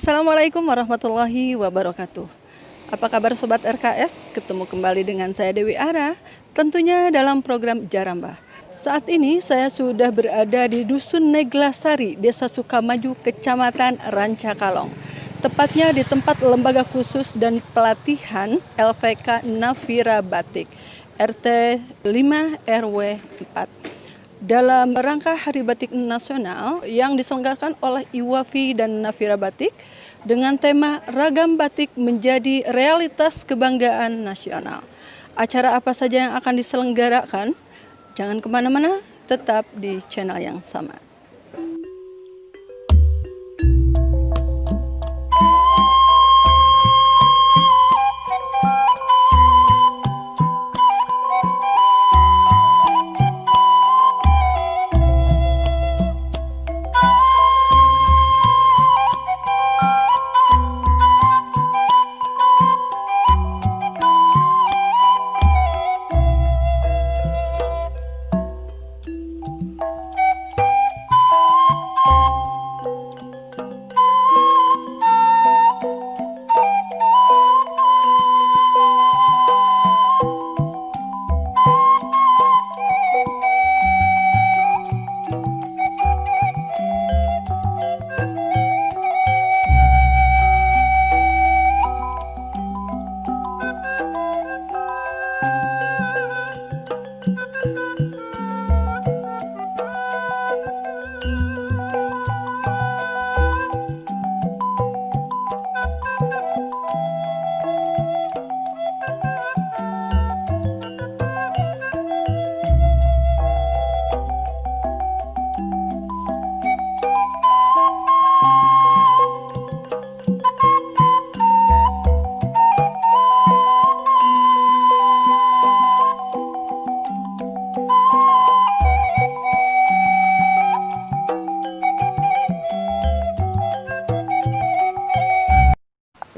Assalamualaikum warahmatullahi wabarakatuh. Apa kabar Sobat RKS? Ketemu kembali dengan saya Dewi Ara, tentunya dalam program Jarambah. Saat ini saya sudah berada di Dusun Neglasari, Desa Sukamaju, Kecamatan Rancakalong. Tepatnya di tempat lembaga khusus dan pelatihan LVK Nafira Batik, RT 5 RW 4. Dalam rangka Hari Batik Nasional yang diselenggarakan oleh IWAFI dan Nafira Batik dengan tema Ragam Batik Menjadi Realitas Kebanggaan Nasional. Acara apa saja yang akan diselenggarakan? Jangan kemana-mana, tetap di channel yang sama.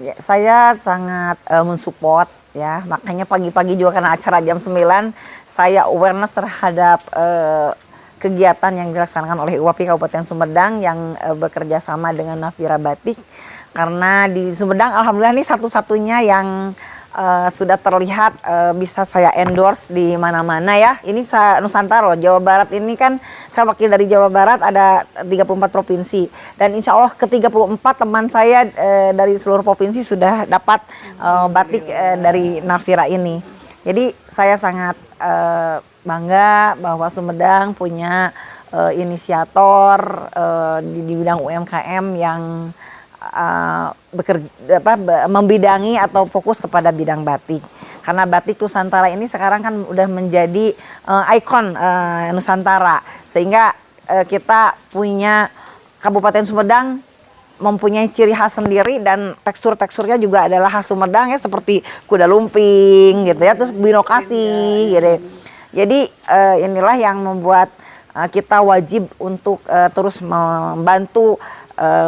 Ya, saya sangat mensupport ya, makanya pagi-pagi juga karena acara jam 9 saya awareness terhadap kegiatan yang dilaksanakan oleh IWAPI Kabupaten Sumedang yang bekerja sama dengan Nafira Batik, karena di Sumedang alhamdulillah ini satu-satunya yang sudah terlihat bisa saya endorse di mana-mana ya. Ini Nusantara loh, Jawa Barat ini kan saya wakil dari Jawa Barat, ada 34 provinsi. Dan insya Allah ke-34 teman saya dari seluruh provinsi sudah dapat batik dari Nafira ini. Jadi saya sangat bangga bahwa Sumedang punya inisiator di bidang UMKM yang membidangi atau fokus kepada bidang batik, karena batik Nusantara ini sekarang kan udah menjadi ikon Nusantara, sehingga kita punya Kabupaten Sumedang mempunyai ciri khas sendiri dan teksturnya juga adalah khas Sumedang ya, seperti kuda lumping gitu ya, terus binokasi gitu. Jadi inilah yang membuat kita wajib untuk terus membantu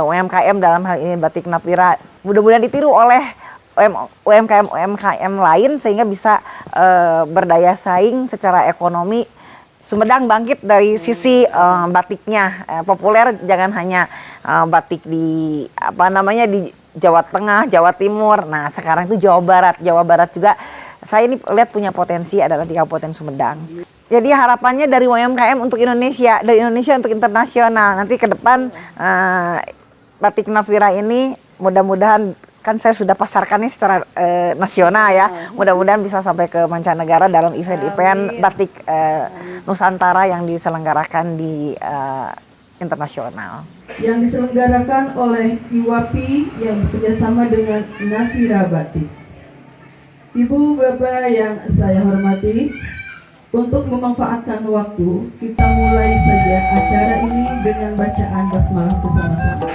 UMKM dalam hal ini Batik Nafira, mudah-mudahan ditiru oleh UMKM lain sehingga bisa berdaya saing secara ekonomi. Sumedang bangkit dari sisi batiknya, populer jangan hanya batik di di Jawa Tengah, Jawa Timur. Nah sekarang itu Jawa Barat juga saya ini lihat punya potensi adalah di Kabupaten Sumedang. Jadi harapannya dari UMKM untuk Indonesia, dari Indonesia untuk internasional. Nanti ke depan Batik Nafira ini mudah-mudahan, kan saya sudah pasarkan ini secara nasional ya. Mudah-mudahan bisa sampai ke mancanegara dalam event-event batik Nusantara yang diselenggarakan di internasional. Yang diselenggarakan oleh IWAPI yang bekerjasama dengan Nafira Batik. Ibu Bapak yang saya hormati, untuk memanfaatkan waktu, kita mulai saja acara ini dengan bacaan basmalah bersama-sama.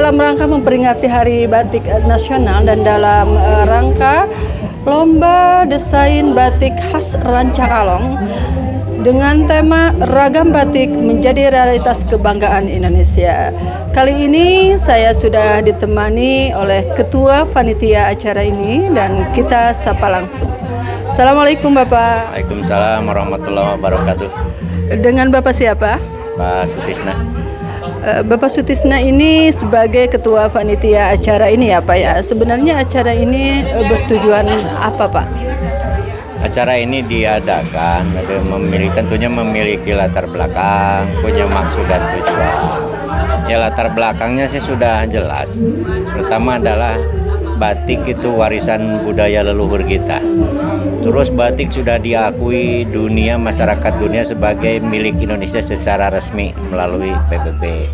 dalam rangka memperingati Hari Batik Nasional dan dalam rangka Lomba Desain Batik Khas Rancakalong dengan tema Ragam Batik Menjadi Realitas Kebanggaan Indonesia. Kali ini saya sudah ditemani oleh Ketua Panitia acara ini dan kita sapa langsung. Assalamualaikum Bapak. Waalaikumsalam warahmatullahi wabarakatuh. Dengan Bapak siapa? Pak Sutisna. Bapak Sutisna ini sebagai Ketua Panitia acara ini ya Pak ya. Sebenarnya acara ini bertujuan apa Pak? Acara ini diadakan tentunya memiliki latar belakang, punya maksud dan tujuan. Ya latar belakangnya sih sudah jelas. Pertama adalah batik itu warisan budaya leluhur kita. Terus batik sudah diakui dunia, masyarakat dunia sebagai milik Indonesia secara resmi melalui PBB.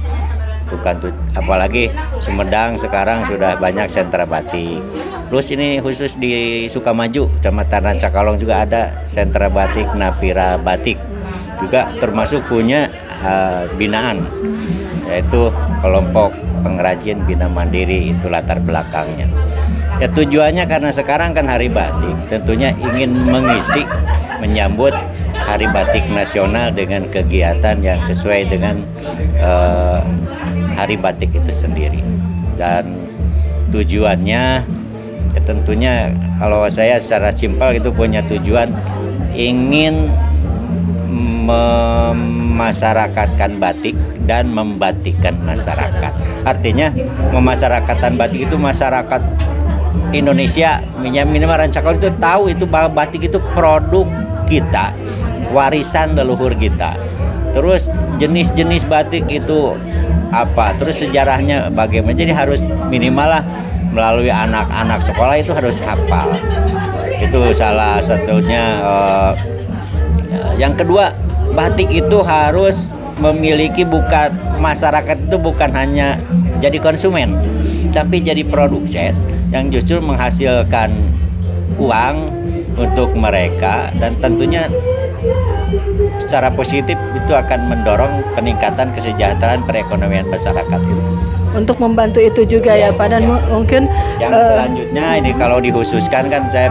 Bukan apalagi Sumedang sekarang sudah banyak sentra batik. Terus ini khusus di Sukamaju, Kecamatan Rancakalong juga ada sentra batik Nafira Batik. Juga termasuk punya binaan, yaitu kelompok pengrajin Bina Mandiri, itu latar belakangnya. Ya tujuannya karena sekarang kan Hari Batik, tentunya ingin mengisi, menyambut Hari Batik Nasional dengan kegiatan yang sesuai dengan Hari Batik itu sendiri. Dan tujuannya ya tentunya kalau saya secara simpel itu punya tujuan ingin memasyarakatkan batik dan membatikkan masyarakat. Artinya memasyarakatkan batik itu masyarakat Indonesia minimal Rancakalong itu tahu itu bahwa batik itu produk kita, warisan leluhur kita. Terus jenis-jenis batik itu apa, terus sejarahnya bagaimana. Jadi harus minimal lah melalui anak-anak sekolah itu harus hafal. Itu salah satunya. Yang kedua, batik itu harus memiliki masyarakat itu bukan hanya jadi konsumen, tapi jadi produsen yang justru menghasilkan uang untuk mereka, dan tentunya secara positif itu akan mendorong peningkatan kesejahteraan perekonomian masyarakat itu. Untuk membantu itu juga ya Pak, dan mungkin yang selanjutnya ini kalau dikhususkan kan saya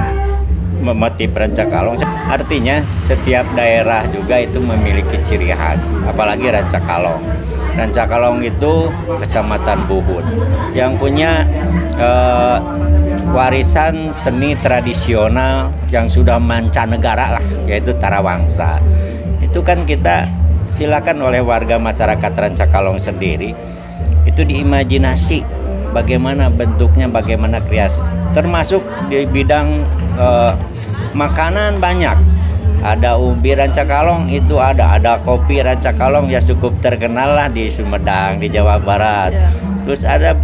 motif Rancakalong, artinya setiap daerah juga itu memiliki ciri khas, apalagi Rancakalong. Rancakalong itu Kecamatan Buhun yang punya warisan seni tradisional yang sudah mancanegara lah, yaitu Tarawangsa. Itu kan kita silakan oleh warga masyarakat Rancakalong sendiri itu diimajinasi bagaimana bentuknya, bagaimana kreasi, termasuk di bidang makanan banyak. Ada ubi Rancakalong itu ada kopi Rancakalong ya cukup terkenal lah di Sumedang, di Jawa Barat. Terus ada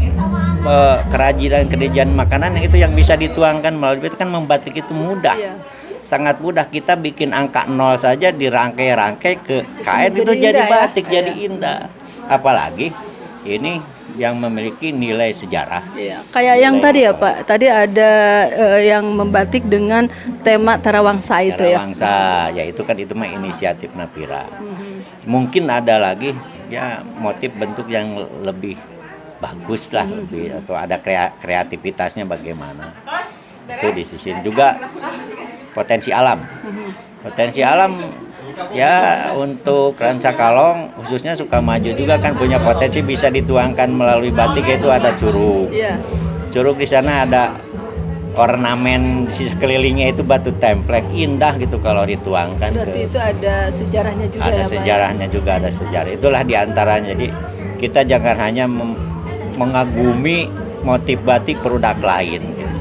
kerajinan makanan yang itu yang bisa dituangkan melalui itu kan. Membatik itu mudah, sangat mudah. Kita bikin angka 0 saja dirangkai-rangkai ke kain itu jadi batik, jadi indah. Apalagi ini yang memiliki nilai sejarah. Kayak yang tadi ya Pak, tadi ada yang membatik dengan tema Tarawangsa itu Tarawangsa, ya itu kan itu mah inisiatif Nafira. Mungkin ada lagi ya motif bentuk yang lebih bagus lah, lebih, atau ada kreativitasnya bagaimana. Itu di sisi juga potensi alam. Potensi alam ya untuk Rancakalong khususnya Sukamaju juga kan punya potensi bisa dituangkan melalui batik, yaitu ada curug. Curug di sana ada ornamen di sekelilingnya itu batu templek, indah gitu kalau dituangkan. Berarti itu ada sejarahnya juga. Ada sejarahnya juga, ada sejarah. Itulah diantaranya. Jadi kita jangan hanya mengagumi motif batik produk lain gitu.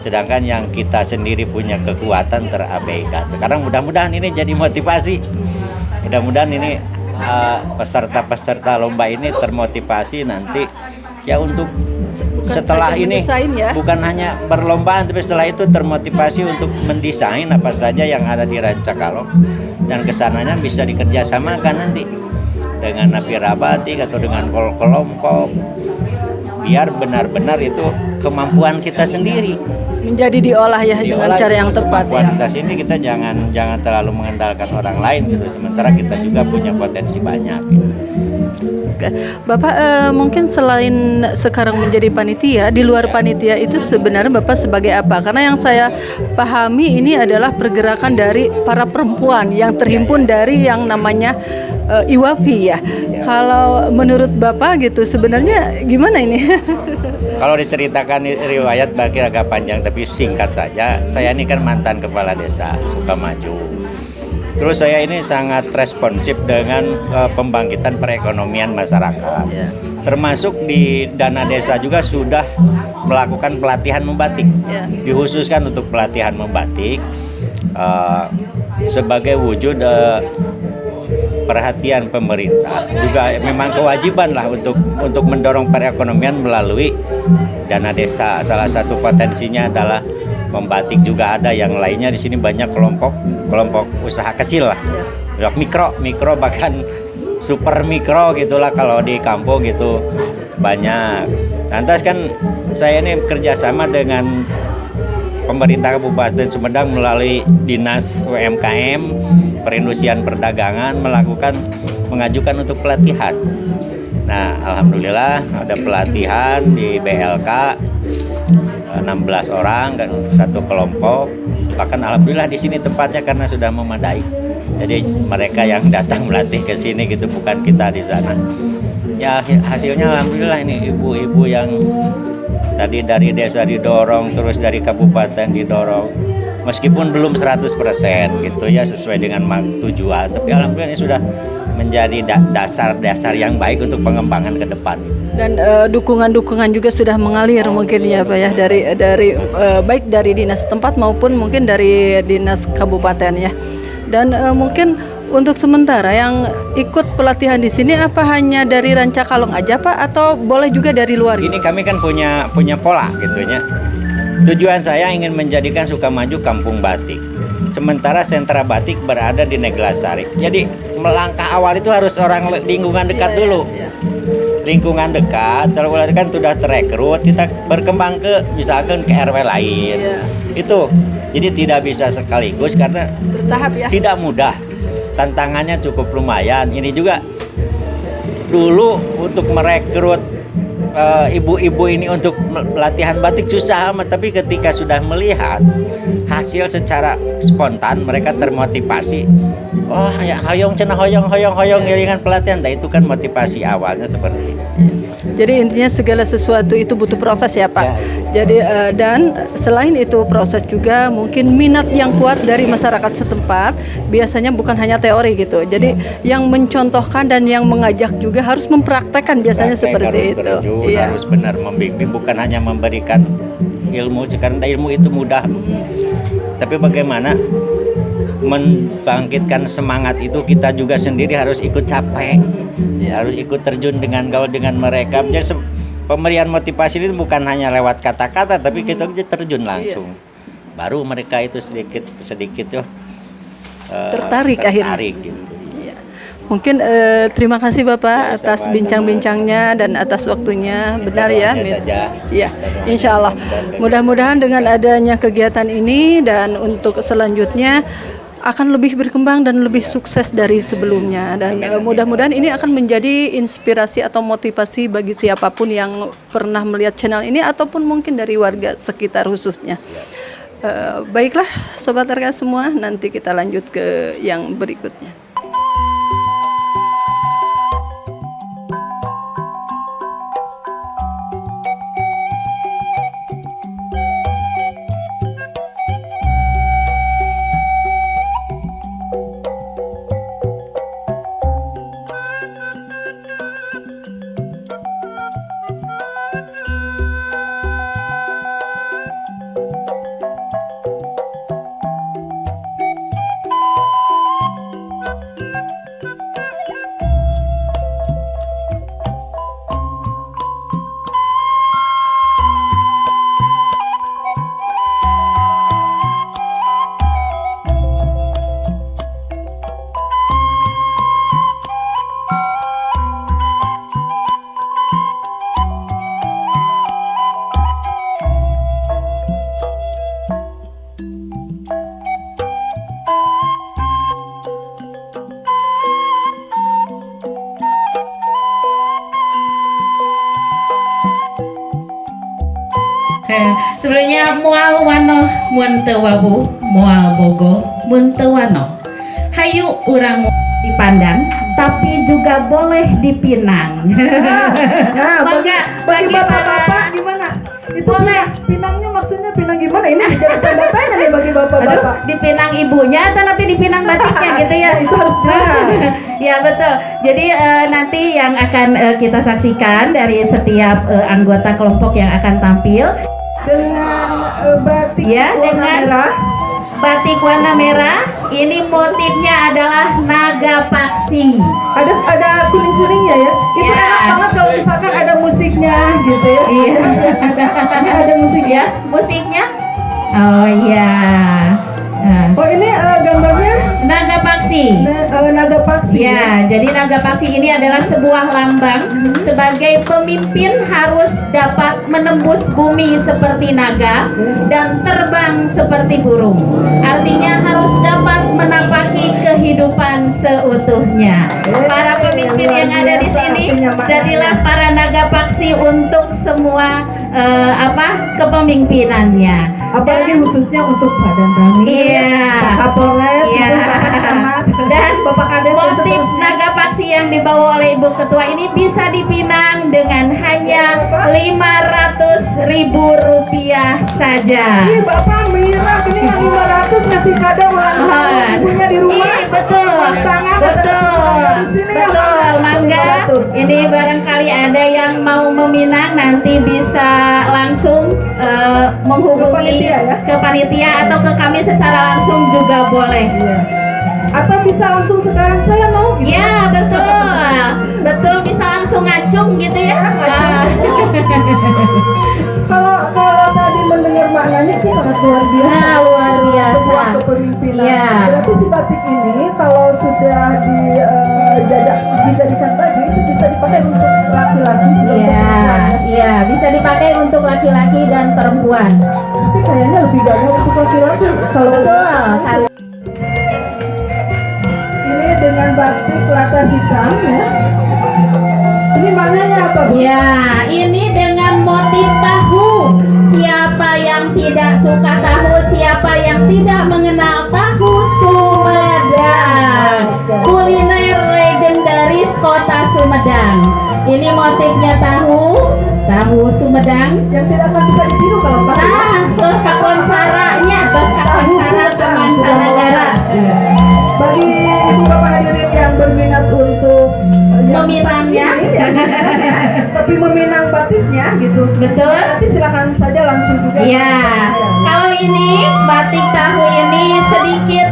Sedangkan yang kita sendiri punya kekuatan terabaikan. Sekarang mudah-mudahan ini jadi motivasi. Mudah-mudahan ini peserta-peserta lomba ini termotivasi nanti ya untuk setelah ini bukan hanya perlombaan, tapi setelah itu termotivasi untuk mendesain apa saja yang ada di Rancakalong, dan kesananya bisa dikerjasamakan nanti dengan Nafira Batik atau dengan kelompok, biar benar-benar itu kemampuan kita sendiri. menjadi diolah ya dengan Diolah cara yang tepat ya. kualitas ini kita jangan terlalu mengandalkan orang lain gitu, sementara kita juga punya potensi banyak gitu. Oke. Bapak mungkin selain sekarang menjadi panitia, di luar panitia itu sebenarnya Bapak sebagai apa? Karena yang saya pahami ini adalah pergerakan dari para perempuan yang terhimpun dari yang namanya IWAPI ya. Kalau menurut Bapak gitu sebenarnya gimana ini? Kalau diceritakan riwayat bagi agak panjang, tapi singkat saja. Saya ini kan mantan kepala desa Sukamaju. Terus saya ini sangat responsif dengan pembangkitan perekonomian masyarakat. Termasuk di dana desa juga sudah melakukan pelatihan membatik. Dikhususkan untuk pelatihan membatik sebagai wujud perhatian pemerintah. Juga memang kewajiban lah untuk mendorong perekonomian melalui dana desa. Salah satu potensinya adalah membatik, juga ada yang lainnya di sini banyak kelompok usaha kecil lah, mikro bahkan super mikro gitulah kalau di kampung gitu banyak. Lantas kan saya ini kerjasama dengan pemerintah Kabupaten Sumedang melalui Dinas UMKM Perindustrian Perdagangan mengajukan untuk pelatihan. Nah, alhamdulillah ada pelatihan di BLK 16 orang kan satu kelompok. Bahkan alhamdulillah di sini tempatnya karena sudah memadai. Jadi mereka yang datang melatih ke sini gitu, bukan kita di sana. Ya hasilnya alhamdulillah ini ibu-ibu yang tadi dari desa didorong, terus dari kabupaten didorong. Meskipun belum 100% gitu ya sesuai dengan tujuan, tapi alhamdulillah ini sudah menjadi dasar-dasar yang baik untuk pengembangan ke depan. Dan dukungan-dukungan juga sudah mengalir mungkin ya Pak ya dari baik dari dinas tempat maupun mungkin dari dinas kabupaten ya. Dan mungkin untuk sementara yang ikut pelatihan di sini apa hanya dari Rancakalong aja Pak atau boleh juga dari luar? Ini kami kan punya pola gitunya. Tujuan saya ingin menjadikan Sukamaju kampung batik. Sementara sentra batik berada di Neglasari. Jadi melangkah awal itu harus orang lingkungan dekat dulu. Lingkungan dekat, kalau kan sudah terekrut, kita berkembang ke misalkan ke RW lain. Itu. Jadi tidak bisa sekaligus karena bertahap ya. Tidak mudah. Tantangannya cukup lumayan. Ini juga dulu untuk merekrut ibu-ibu ini untuk pelatihan batik susah amat, tapi ketika sudah melihat hasil secara spontan mereka termotivasi. Oh ya hoyong cenah hoyong iringan pelatihan. Nah itu kan motivasi awalnya seperti ini. Jadi intinya segala sesuatu itu butuh proses ya Pak. Jadi dan selain itu proses juga mungkin minat yang kuat dari masyarakat setempat. Biasanya bukan hanya teori gitu. Jadi yang mencontohkan dan yang mengajak juga harus mempraktekkan biasanya seperti itu. Harus benar membimbing, bukan hanya memberikan ilmu. Karena ilmu itu mudah. Tapi bagaimana membangkitkan semangat itu, kita juga sendiri harus ikut capek, harus ikut terjun dengan gaul dengan mereka. Jadi pemberian motivasi itu bukan hanya lewat kata-kata, tapi kita terjun langsung. Baru mereka itu sedikit tertarik akhirnya. Gitu. Mungkin terima kasih Bapak atas bincang-bincangnya dan atas waktunya. Benar ya? Iya, insya Allah. Mudah-mudahan dengan adanya kegiatan ini dan untuk selanjutnya akan lebih berkembang dan lebih sukses dari sebelumnya. Dan mudah-mudahan ini akan menjadi inspirasi atau motivasi bagi siapapun yang pernah melihat channel ini ataupun mungkin dari warga sekitar khususnya. Baiklah Sobat RK semua, nanti kita lanjut ke yang berikutnya. Sebelumnya mual wano mun teu wabuh, mual bogo mun teu wano. Hayu urang dipandang tapi juga boleh dipinang. Nah, bagi para bapak-bapak gimana? Itu boleh. pinangnya maksudnya pinang gimana? Ini jadi tanda tanya nih bagi Aduh, bapak-bapak. dipinang ibunya tapi dipinang batiknya gitu ya. Nah, itu harus jelas. Ya betul. Jadi nanti yang akan kita saksikan dari setiap anggota kelompok yang akan tampil Dengan batik ya warna dengan merah. batik warna merah. Ini motifnya adalah naga paksi. Ada kuning-kuningnya ya. Itu Ya. enak banget kalau misalkan ada musiknya gitu ya. Iya. Ada musiknya. Ya, musiknya. Oh iya. Nah, Oh ini gambarnya naga paksi. naga paksi. Ya, jadi naga paksi ini adalah sebuah lambang sebagai pemimpin harus dapat menembus bumi seperti naga dan terbang seperti burung. Artinya harus dapat menapaki kehidupan seutuhnya. Para pemimpin yang ada di sini jadilah para naga paksi untuk semua kepemimpinannya. Apalagi khususnya untuk Badan Ramil, Iya. Pak Kapolres, Iya. itu Bapak Camat, Dan Bapak Kades dan motif seterusnya. naga paksi yang dibawa oleh Ibu Ketua ini bisa dipinang dengan hanya Rp500.000 saja. Ih, Bapak Mira, ini yang 500 ngasih kado ulang tahun ibunya di rumah. Iya, betul. Tepuk tangan, Betul. di sini ya, Betul, Pak. mangga. 500. Ini barangkali ada yang mau meminang nanti bisa langsung menghubungi Ke panitia ya? ke panitia atau ke kami secara langsung juga boleh. Iya. Atau bisa langsung sekarang saya mau gitu. Ya betul, betul bisa langsung ngacung gitu ya. Ya, ngacung. Ah. Kalau tadi mendengar maknanya itu sangat luar biasa. Nah, luar biasa. Sebuah kepemimpinan. Iya. Berarti si batik ini kalau sudah dijadikan baju itu bisa dipakai untuk laki-laki. juga untuk Iya, perempuan, ya. iya bisa dipakai untuk laki-laki dan perempuan. Tapi kayaknya lebih gagah untuk laki-laki. Kalau Betul. ini dengan batik latar hitam ya. Ini maknanya apa, Bu? Ya, ini dengan motif tahu. Siapa yang tidak suka tahu, siapa yang tidak mengenal tahu Sumedang. Kuliner legendaris kota Sumedang. Ini motifnya tahu Sumedang. Yang tidak akan bisa ditiru kalau tahu. Nah, terus kakon caranya, terus kakon cara pemancanegara. Iya. Bagi ibu bapak hadirin yang berminat untuk yang Meminangnya. ini, ya, tapi meminang batiknya gitu. Betul. Nanti silakan saja langsung juga. Iya, kalau ini batik tahu ini sedikit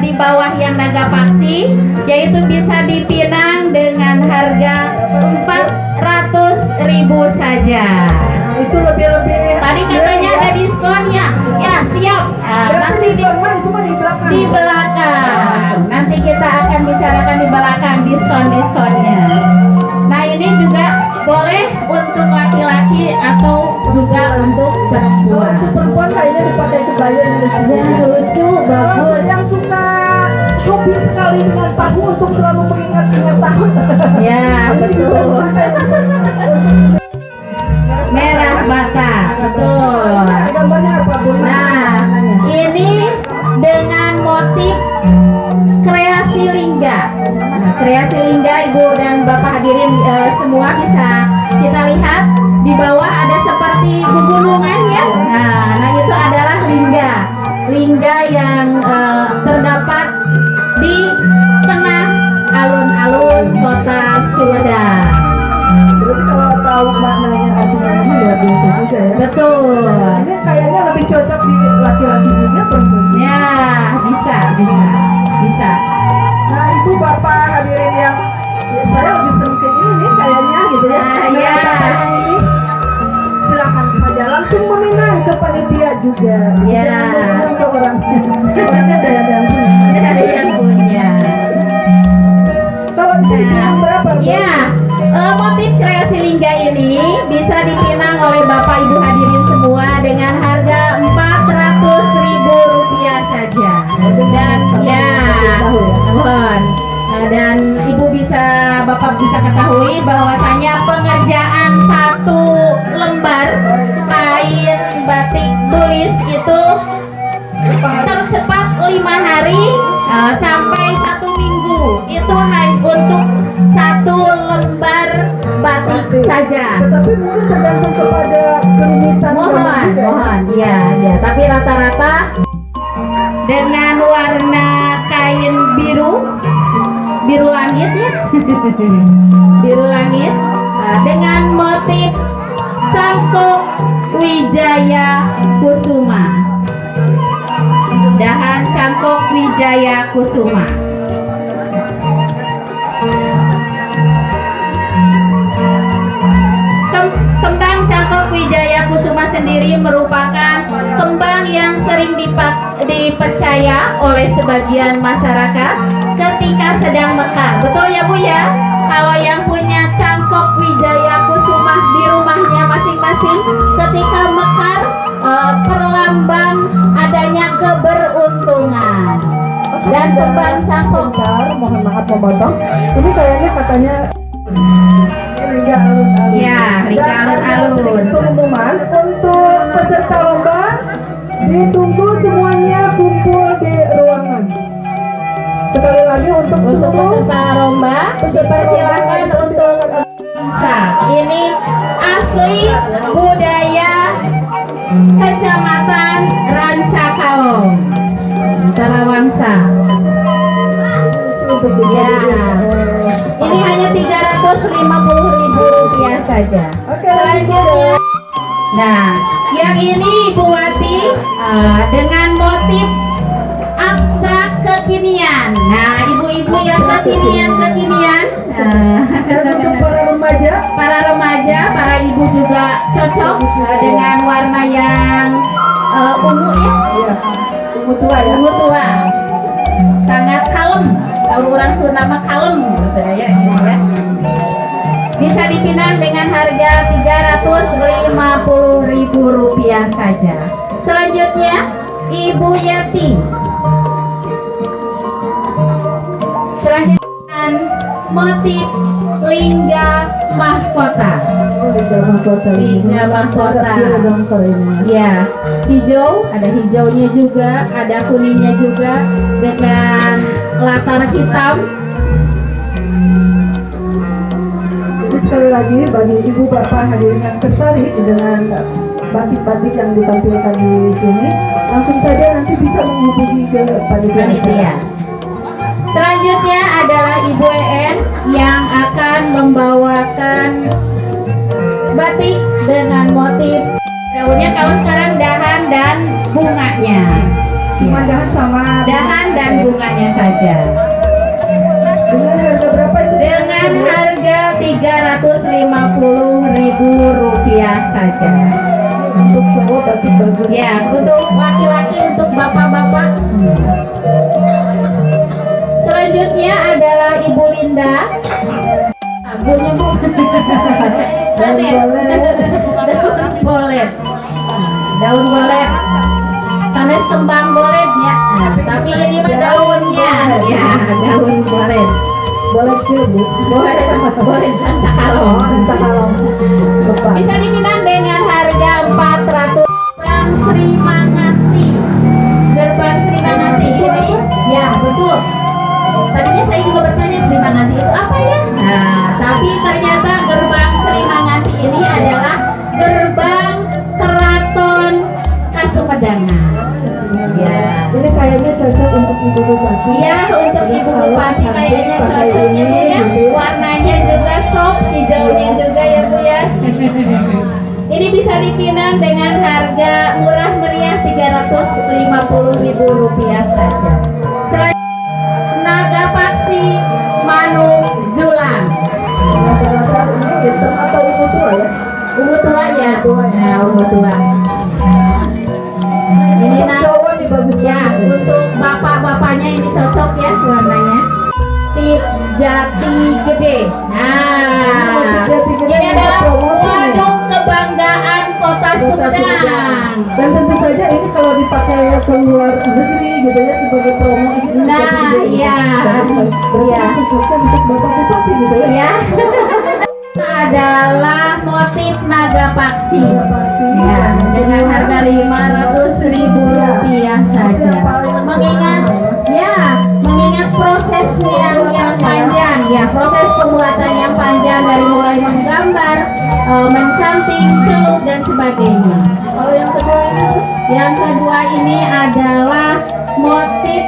di bawah yang naga paksi, yaitu bisa dipinang dengan harga 400.000 saja. Nah, itu lebih-lebih. Tadi katanya ada diskonnya, ya siap. Berarti Nanti diskon mah itu mah di belakang. di belakang. Nanti kita akan bicarakan di belakang diskonnya. Nah ini juga boleh untuk laki-laki atau juga untuk Kalau perempuan. untuk perempuan kayaknya dipakai kebaya yang lucu. Ya lucu, Kalau bagus. yang suka hobi sekali dengan tahu untuk selalu mengingat-ingat tahu. Ya betul. Merah bata, betul. Nah, gambarnya apa, Bu? Nah, ini dengan motif kreasi lingga. Nah, kreasi lingga Ibu dan Bapak hadirin semua bisa kita lihat di bawah ada seperti pegunungan ya. Nah itu adalah lingga. Lingga yang terdapat di tengah alun-alun kota Sumedang. Berarti kalau tahu maknanya artinya memang luar biasa juga ya. Betul. Ini kayaknya lebih cocok di laki-laki juga perempuan. Ya, bisa. Nah, ibu bapak hadirin yang saya lebih senang ke ini nih kayaknya gitu ya. Nah, Nah, iya. batanya ini silakan saja langsung meminang ke panitia juga. Iya. Jangan meminang ke orangnya udah ada yang punya. Ada yang punya. Kalau itu dipinang berapa, Bu? Ya, motif kreasi lingga ini bisa dipinang oleh Bapak Ibu hadirin semua dengan harga Rp400.000 saja. Dan ya, mohon. Dan Ibu Bapak bisa ketahui bahwasanya pengerjaan satu lembar kain saja. Tetapi mungkin tergantung kepada kerumitan. Mohon, ya. Tapi rata-rata dengan warna kain biru langit ya, biru langit, dengan motif cangkok Wijaya Kusuma, dahan cangkok Wijaya Kusuma. Kembang cangkok Wijaya Kusuma sendiri merupakan kembang yang sering dipercaya oleh sebagian masyarakat ketika sedang mekar. Betul ya Bu ya? Kalau yang punya cangkok Wijaya Kusuma di rumahnya masing-masing ketika mekar, perlambang adanya keberuntungan. Dan kembang cangkok, Mohon maaf memotong. Ini kayaknya katanya Ringga Alun-Alun. ya, Ringga Dan ada Alun-Alun. sedikit pengumuman untuk peserta lomba, ditunggu semuanya kumpul di ruangan. Sekali lagi untuk Untuk seluruh peserta lomba dipersilakan untuk ini asli budaya Kecamatan Rancakalong, Tarawangsa. Ya, ini hanya Rp350.000 saja. Selanjutnya, nah, yang ini Ibu Wati dengan motif abstrak kekinian. Nah, ibu-ibu yang kekinian, dan untuk para remaja, para ibu juga cocok dengan warna yang ungu ya, ungu tua ya. ungu tua, sangat kalem. Orang Sunda kalem, saya ini ya. Bisa dipinang dengan harga Rp350.000 saja. Selanjutnya, Ibu Yati. Selanjutnya motif lingga mahkota. Lingga mahkota. Ya, hijau, ada hijaunya juga, ada kuningnya juga dengan latar hitam. Jadi sekali lagi bagi ibu bapak hadirin yang tertarik dengan batik-batik yang ditampilkan di sini, langsung saja nanti bisa menghubungi ke panitia. Panitia. Selanjutnya adalah Ibu En yang akan membawakan batik dengan motif daunnya. Kalau sekarang dahan dan bunganya. Cuma dahan sama Dahan dan bunganya saja. dengan harga berapa itu? Dengan harga Rp350.000 saja. Untuk cowok batik bagus. Ya, untuk laki-laki, untuk bapak-bapak. Selanjutnya adalah Ibu Linda. Agunya Bu. Sanes. Daun bolet. Daun bolet. Sanes kembang bolet ya. Nah, tapi ini mah daunnya. Ya, daun bolet. Boleh sih bu. Bolet Rancakalong. Rancakalong. Bapak. Bisa dipinang dengan harga 400. Gerbang Sri Mangati. Gerbang Sri Mangati ini, ya betul. Tadinya saya juga bertanya Sri Mangati itu apa ya? Nah, tapi ternyata gerbang Sri Mangati ini adalah gerbang Keraton Kasumedangan. Ya. Ini kayaknya cocok untuk ibu bupati. Iya, untuk Ibu Bupati kayaknya cocok ya Bu ya. Warnanya juga soft, hijaunya juga ya Bu ya. Ini bisa dipinang dengan harga murah meriah Rp350.000 saja. Selanjutnya, Naga Paksi Manu Julang. Rata-rata ini hitam atau ungu tua ya? Ungu tua ya. Nah, ungu tua. Ini Untuk cowok nih bagus ya, banget. untuk bapak-bapaknya ini cocok ya warnanya. Tip jati gede. Nah, ini adalah waduk kebanggaan Kota Sumedang. Dan tentu saja ini kalau dipakai ke luar negeri gitu ya sebagai promo ini. Nah, iya. Iya. Cocoknya untuk bapak bupati gitu ya. Ya. Adalah motif naga paksi. Ya, dengan harga Rp500.000 saja. Mengingat proses yang panjang ya, proses pembuatan yang panjang dari mulai menggambar, sebagainya. Kalau yang kedua ini Bu? Yang kedua ini adalah motif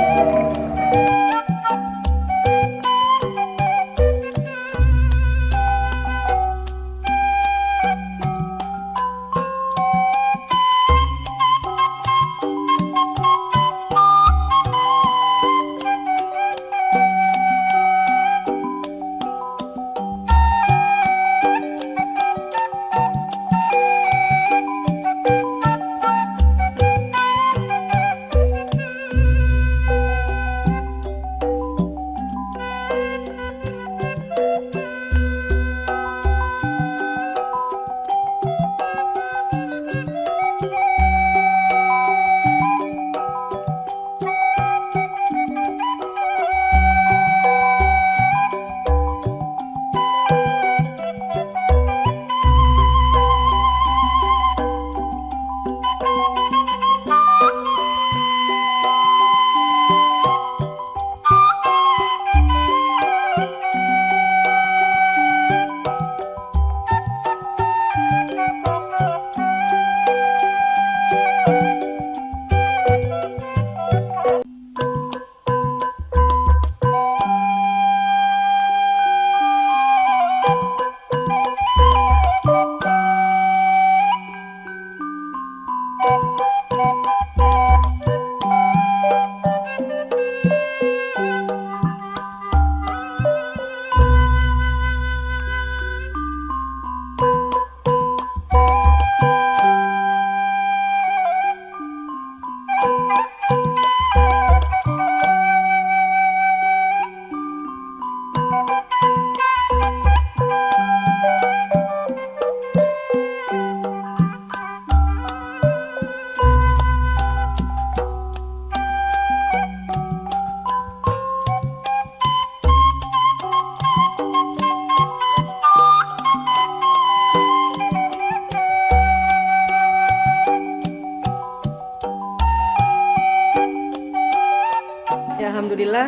Ya, alhamdulillah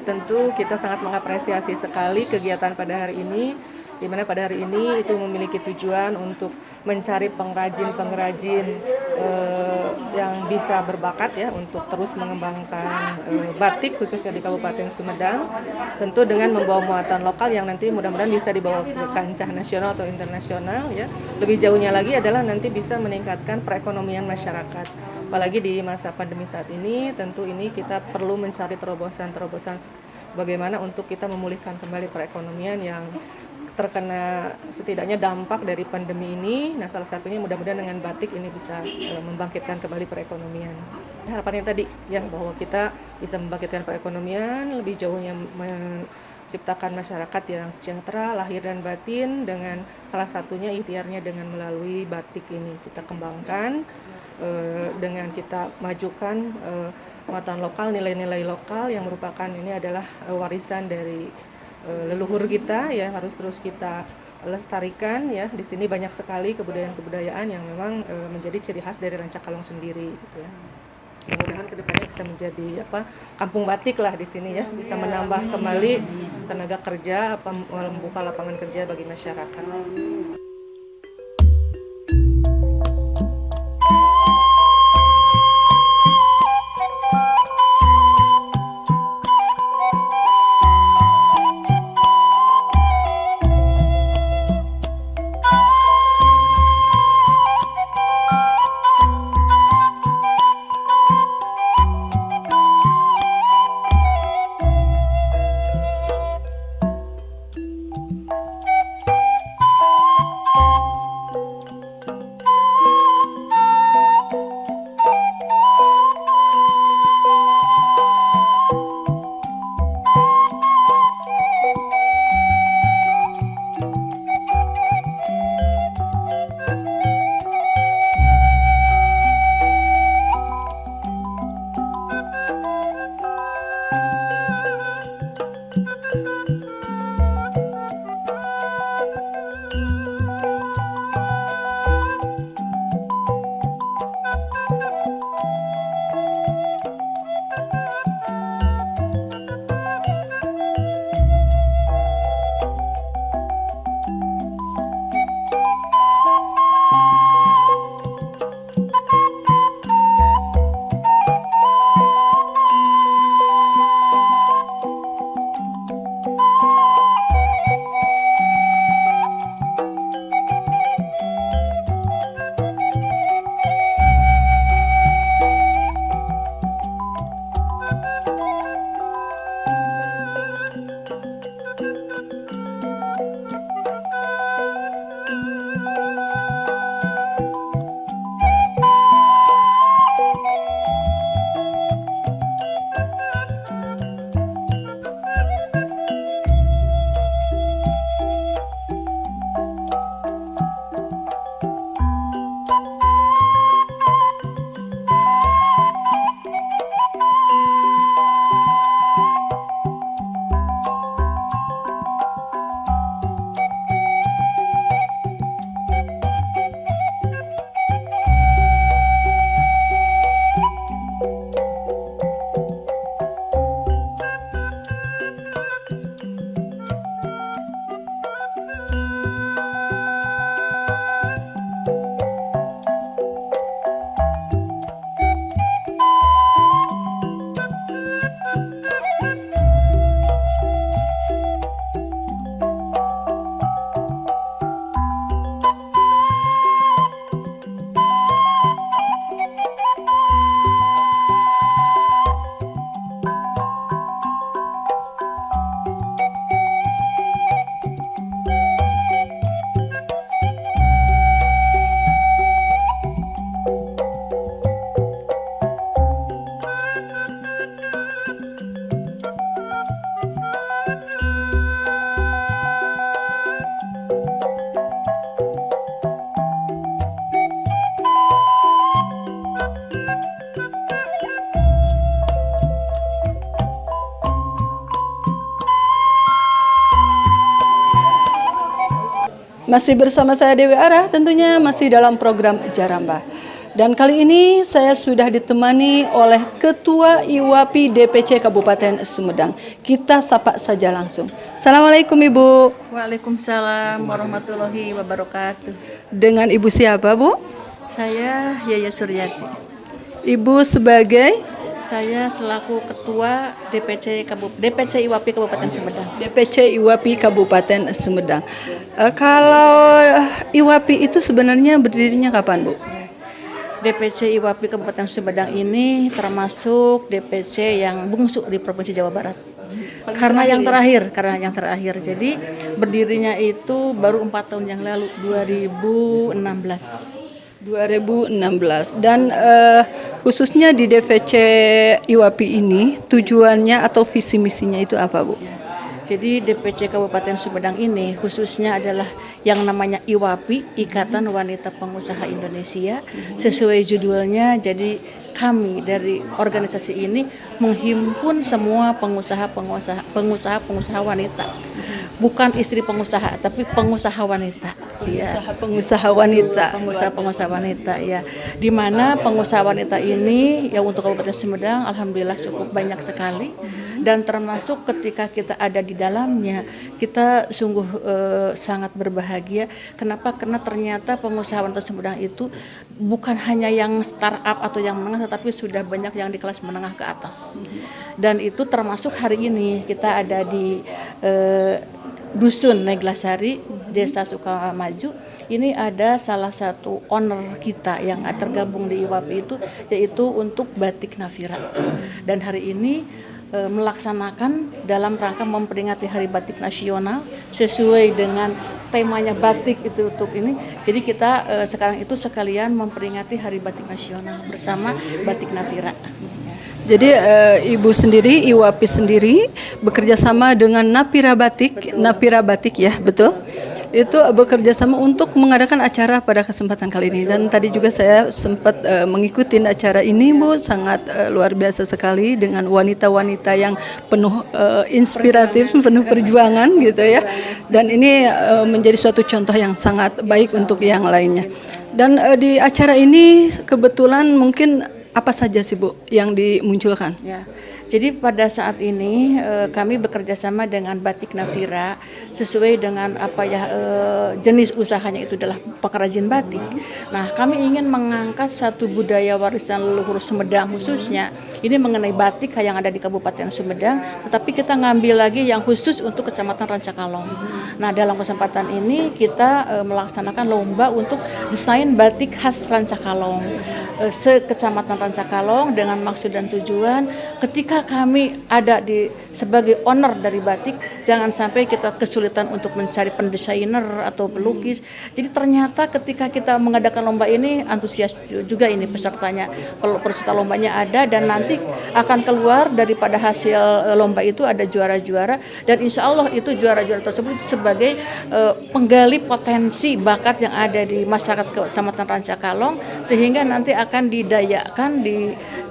tentu kita sangat mengapresiasi sekali kegiatan pada hari ini, di mana pada hari ini itu memiliki tujuan untuk mencari pengrajin-pengrajin yang bisa berbakat ya untuk terus mengembangkan batik khususnya di Kabupaten Sumedang, tentu dengan membawa muatan lokal yang nanti mudah-mudahan bisa dibawa ke kancah nasional atau internasional ya. Lebih jauhnya lagi adalah nanti bisa meningkatkan perekonomian masyarakat. Apalagi di masa pandemi saat ini, tentu ini kita perlu mencari terobosan-terobosan bagaimana untuk kita memulihkan kembali perekonomian yang terkena setidaknya dampak dari pandemi ini. Nah, salah satunya mudah-mudahan dengan batik ini bisa membangkitkan kembali perekonomian. Harapannya tadi ya bahwa kita bisa membangkitkan perekonomian, lebih jauhnya menciptakan masyarakat yang sejahtera lahir dan batin, dengan salah satunya ikhtiarnya dengan melalui batik ini kita kembangkan. Dengan kita majukan muatan lokal, nilai-nilai lokal yang merupakan ini adalah warisan dari leluhur kita ya, harus terus kita lestarikan ya. Di sini banyak sekali kebudayaan-kebudayaan yang memang menjadi ciri khas dari Rancakalong sendiri gitu ya. Mudah-mudahan kedepannya bisa menjadi kampung batik lah di sini ya, bisa menambah kembali tenaga kerja, membuka lapangan kerja bagi masyarakat. Masih bersama saya Dewi Ara, tentunya masih dalam program Jarambah. Dan kali ini saya sudah ditemani oleh Ketua IWAPI DPC Kabupaten Sumedang. Kita sapa saja langsung. Assalamualaikum Ibu. Waalaikumsalam warahmatullahi wabarakatuh. Dengan Ibu siapa Bu? Saya Yaya Suryati. Ibu sebagai? Saya selaku Ketua DPC IWAPI Kabupaten Sumedang. DPC IWAPI Kabupaten Sumedang. Kalau IWAPI itu sebenarnya berdirinya kapan Bu? DPC IWAPI Kabupaten Sumedang ini termasuk DPC yang bungsu di Provinsi Jawa Barat. Karena yang terakhir. Jadi berdirinya itu baru 4 tahun yang lalu, 2016. Dan khususnya di DPC IWAPI ini tujuannya atau visi misinya itu apa Bu? Jadi DPC Kabupaten Sumedang ini khususnya adalah yang namanya IWAPI, Ikatan Wanita Pengusaha Indonesia. Sesuai judulnya, jadi kami dari organisasi ini menghimpun semua pengusaha wanita. Bukan istri pengusaha, tapi pengusaha wanita. Pengusaha wanita. Pengusaha wanita ya. Di mana pengusaha wanita ini ya untuk Kabupaten Sumedang alhamdulillah cukup banyak sekali. Dan termasuk ketika kita ada di dalamnya, kita sungguh sangat berbahagia. Kenapa? Karena ternyata pengusaha wanita Sumedang itu bukan hanya yang startup atau yang menengah, tetapi sudah banyak yang di kelas menengah ke atas. Dan itu termasuk hari ini kita ada di Dusun Neglasari, Desa Sukamaju. Ini ada salah satu owner kita yang tergabung di IWAPI itu, yaitu untuk batik Nafira. Dan hari ini melaksanakan dalam rangka memperingati Hari Batik Nasional sesuai dengan temanya batik itu untuk ini. Jadi kita sekarang itu sekalian memperingati Hari Batik Nasional bersama batik Nafira. Jadi Ibu sendiri, IWAPI sendiri bekerja sama dengan Napira Batik ya, betul? Itu bekerja sama untuk mengadakan acara pada kesempatan kali ini. Dan tadi juga saya sempat mengikuti acara ini Bu, sangat luar biasa sekali dengan wanita-wanita yang penuh inspiratif, penuh perjuangan gitu ya. Dan ini menjadi suatu contoh yang sangat baik untuk yang lainnya. Dan di acara ini kebetulan mungkin apa saja sih Bu yang dimunculkan? Ya. Jadi pada saat ini kami bekerja sama dengan Batik Nafira sesuai dengan jenis usahanya itu adalah pengrajin batik. Nah, kami ingin mengangkat satu budaya warisan leluhur Sumedang khususnya ini mengenai batik yang ada di Kabupaten Sumedang, tetapi kita ngambil lagi yang khusus untuk Kecamatan Rancakalong. Nah, dalam kesempatan ini kita melaksanakan lomba untuk desain batik khas Rancakalong se-Kecamatan Rancakalong dengan maksud dan tujuan ketika kami ada sebagai owner dari batik, jangan sampai kita kesulitan untuk mencari pendesainer atau pelukis. Jadi ternyata ketika kita mengadakan lomba ini antusias juga ini pesertanya. Kalau peserta lombanya ada dan nanti akan keluar daripada hasil lomba itu ada juara-juara dan insya Allah itu juara-juara tersebut sebagai penggali potensi bakat yang ada di masyarakat Kecamatan Rancakalong sehingga nanti akan didayakan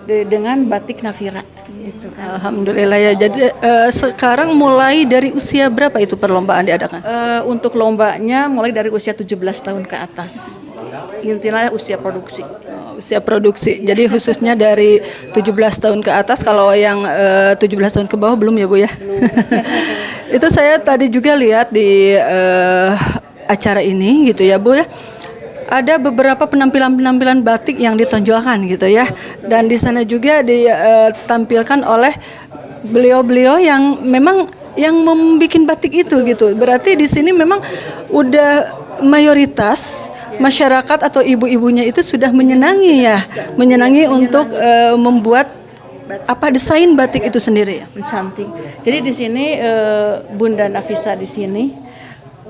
dengan batik Nafira. Itu kan. Alhamdulillah ya. Jadi sekarang mulai dari usia berapa itu perlombaan diadakan? Untuk lombanya mulai dari usia 17 tahun ke atas. Intinya usia produksi. Usia produksi. Jadi khususnya dari 17 tahun ke atas, kalau yang 17 tahun ke bawah belum ya Bu ya? Itu saya tadi juga lihat di acara ini gitu ya Bu ya. Ada beberapa penampilan batik yang ditonjolkan gitu ya. Dan di sana juga ditampilkan oleh beliau-beliau yang memang yang membuat batik itu gitu. Berarti di sini memang udah mayoritas masyarakat atau ibu-ibunya itu sudah menyenangi untuk membuat desain batik itu sendiri ya. Cantik. Jadi di sini Bunda Nafisa di sini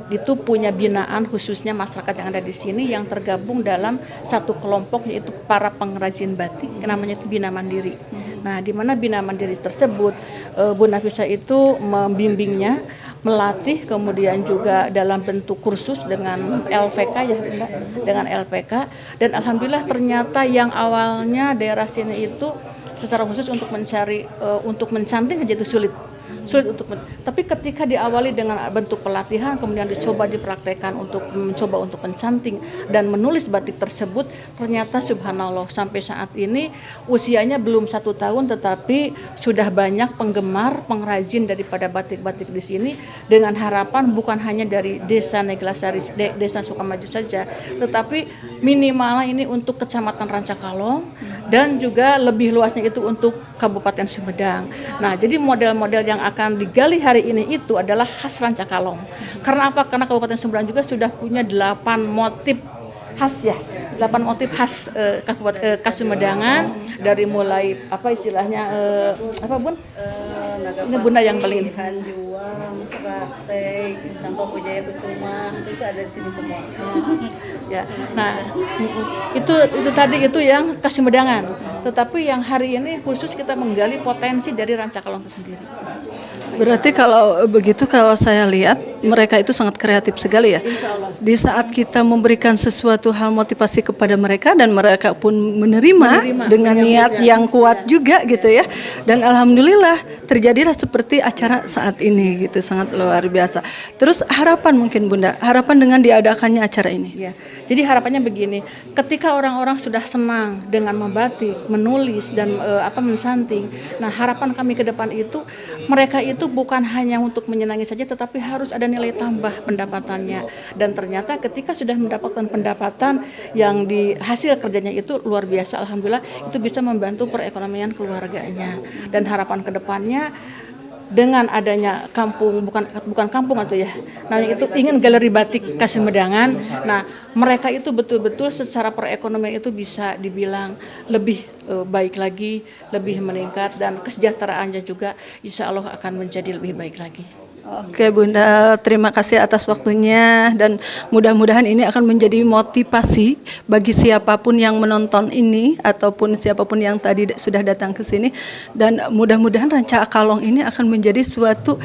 itu punya binaan khususnya masyarakat yang ada di sini yang tergabung dalam satu kelompok yaitu para pengrajin batik, namanya itu Bina Mandiri. Nah, di mana Bina Mandiri tersebut Bu Nafisa itu membimbingnya, melatih, kemudian juga dalam bentuk kursus dengan LPK ya Bunda, dengan LPK, dan alhamdulillah ternyata yang awalnya daerah sini itu secara khusus untuk mencari untuk mencanting saja itu sulit. sulit untuk tapi ketika diawali dengan bentuk pelatihan kemudian dicoba dipraktekkan mencoba untuk mencanting dan menulis batik tersebut, ternyata subhanallah sampai saat ini usianya belum 1 tahun tetapi sudah banyak penggemar pengrajin daripada batik-batik di sini, dengan harapan bukan hanya dari desa Neglasari, desa Sukamaju saja, tetapi minimal ini untuk Kecamatan Rancakalong dan juga lebih luasnya itu untuk Kabupaten Sumedang. Nah, jadi model-model yang akan digali hari ini itu adalah khas Rancakalong. Karena apa? Karena Kabupaten Sumedang juga sudah punya 8 motif khas ya, 8 motif khas khas Sumedangan, dari mulai apa istilahnya apa Bun? Ini Bunda yang paling Juang, Praktek, Sampo Pujaya Kusuma, itu ada di sini semua. ya. Nah, itu tadi itu yang khas Sumedangan. Tetapi yang hari ini khusus kita menggali potensi dari Rancakalong itu sendiri. Berarti kalau begitu, kalau saya lihat mereka itu sangat kreatif sekali ya. Di saat kita memberikan sesuatu hal motivasi kepada mereka dan mereka pun menerima dengan niat yang kuat juga gitu ya. Dan alhamdulillah terjadilah seperti acara saat ini gitu, sangat luar biasa. Terus harapan mungkin Bunda, harapan dengan diadakannya acara ini. Ya. Jadi harapannya begini, ketika orang-orang sudah senang dengan membatik, menulis dan mencanting. Nah, harapan kami ke depan itu mereka itu bukan hanya untuk menyenangi saja tetapi harus ada nilai tambah pendapatannya. Dan ternyata ketika sudah mendapatkan pendapatan yang di hasil kerjanya itu luar biasa, alhamdulillah itu bisa membantu perekonomian keluarganya. Dan harapan ke depannya dengan adanya kampung, bukan kampung atau ya, namanya itu ingin galeri batik khas Sumedangan. Nah, mereka itu betul-betul secara perekonomian itu bisa dibilang lebih baik lagi, lebih meningkat, dan kesejahteraannya juga insya Allah akan menjadi lebih baik lagi. Oke Bunda, terima kasih atas waktunya dan mudah-mudahan ini akan menjadi motivasi bagi siapapun yang menonton ini ataupun siapapun yang tadi sudah datang ke sini, dan mudah-mudahan Rancakalong ini akan menjadi suatu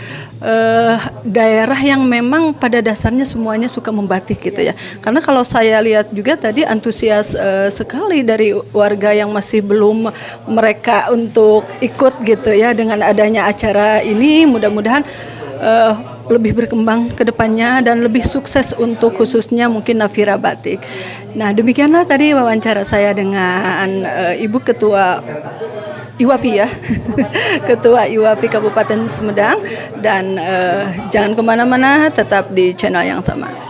daerah yang memang pada dasarnya semuanya suka membatik gitu ya. Karena kalau saya lihat juga tadi antusias sekali dari warga yang masih belum mereka untuk ikut gitu ya dengan adanya acara ini. Mudah-mudahan lebih berkembang ke depannya dan lebih sukses untuk khususnya mungkin Nafira Batik. Nah, demikianlah tadi wawancara saya dengan Ibu Ketua IWAPI ya, Ketua IWAPI Kabupaten Sumedang, dan jangan kemana-mana, tetap di channel yang sama.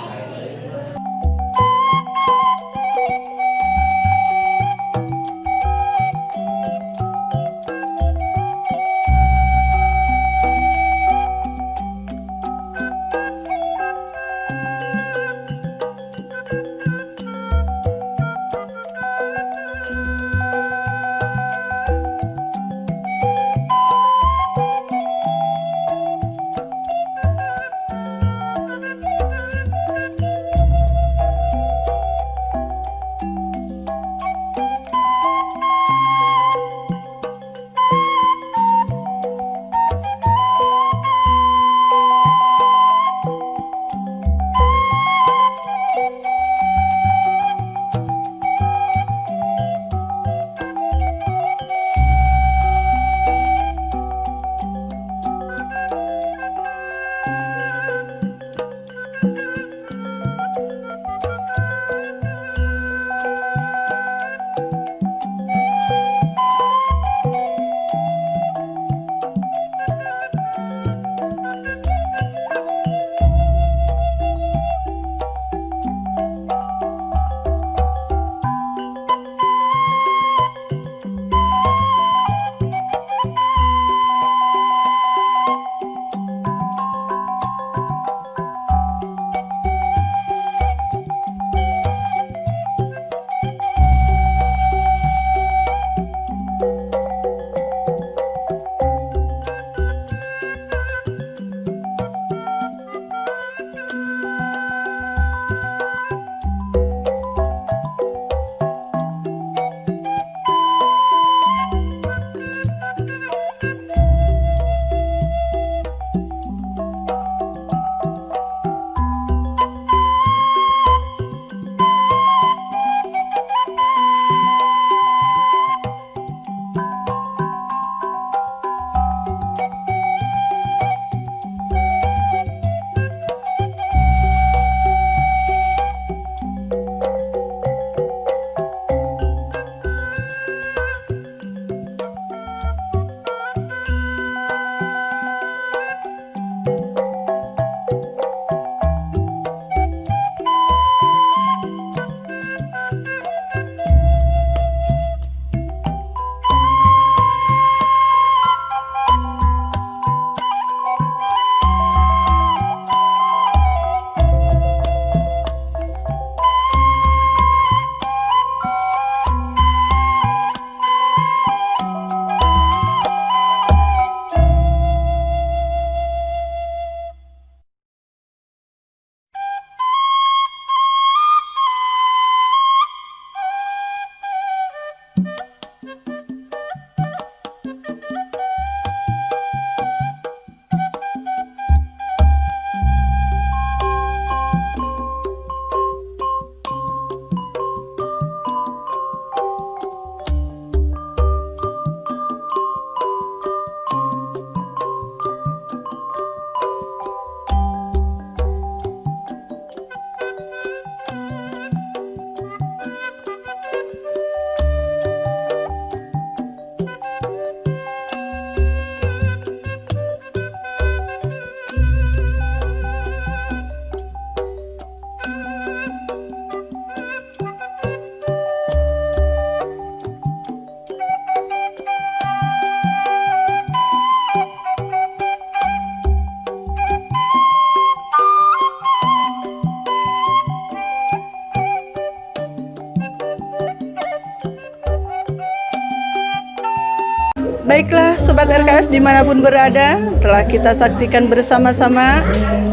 Baiklah Sobat RKS dimanapun berada, telah kita saksikan bersama-sama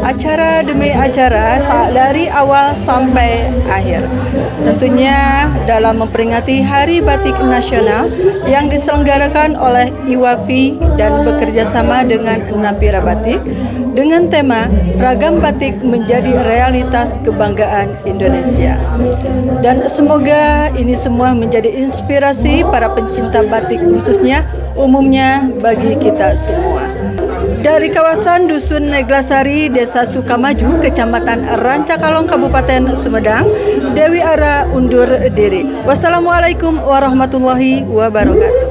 acara demi acara dari awal sampai akhir. Tentunya dalam memperingati Hari Batik Nasional yang diselenggarakan oleh IWAFI dan bekerja sama dengan Nafira Batik dengan tema Ragam Batik Menjadi Realitas Kebanggaan Indonesia. Dan semoga ini semua menjadi inspirasi para pencinta batik khususnya umumnya bagi kita semua. Dari kawasan Dusun Neglasari, Desa Sukamaju, Kecamatan Rancakalong, Kabupaten Sumedang, Dewi Ara undur diri. Wassalamualaikum warahmatullahi wabarakatuh.